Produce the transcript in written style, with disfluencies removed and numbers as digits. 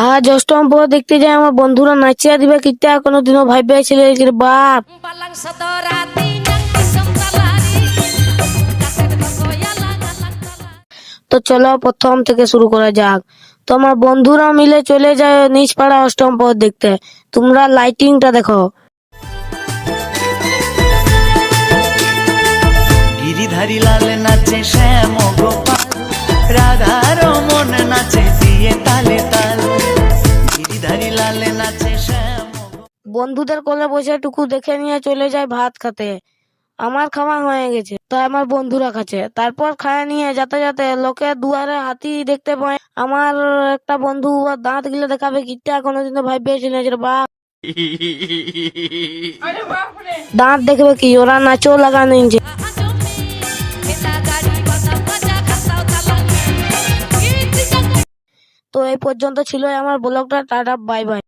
আজ অষ্টম পর দেখতে যাই আমার বন্ধুরা নাচিয়া দিবে কিতা কোনোদিনও ভাইবেছিল রে বাপ। Palang sedorati nang pisong talari kaset kokoya lang. তো চলো প্রথম থেকে শুরু করা যাক। তো আমার বন্ধুরা মিলে চলে যায় নিচ পাড়া অষ্টম পর দেখতে। তোমরা লাইটিংটা দেখো। গিরিধারী লাল নাচে শ্যাম গোপাল, রাধার মন নাচে দিয়ে তালে তাল। গিরিধারী লাল নাচে শ্যাম। বন্ধুদের কোলে বসে টুকু দেখে নিয়ে চলে যায় ভাত খেতে। আমার খাওয়া হয়ে গেছে, তাই আমার বন্ধুরা খাচ্ছে। তারপর খায় নিয়ে যাতে যাতে লোকের দুয়ারে হাতি দেখতে পায়। আমার একটা বন্ধু ওর দাঁত গিলে দেখাবে কিটা কোনোদিনও ভাইবেছিল রে বাপ। দাঁত দেখবে কি, ওরা নাচও লাগা নিয়েছে। তো এই পর্যন্ত ছিল আমার ব্লগটা। Tata bye bye.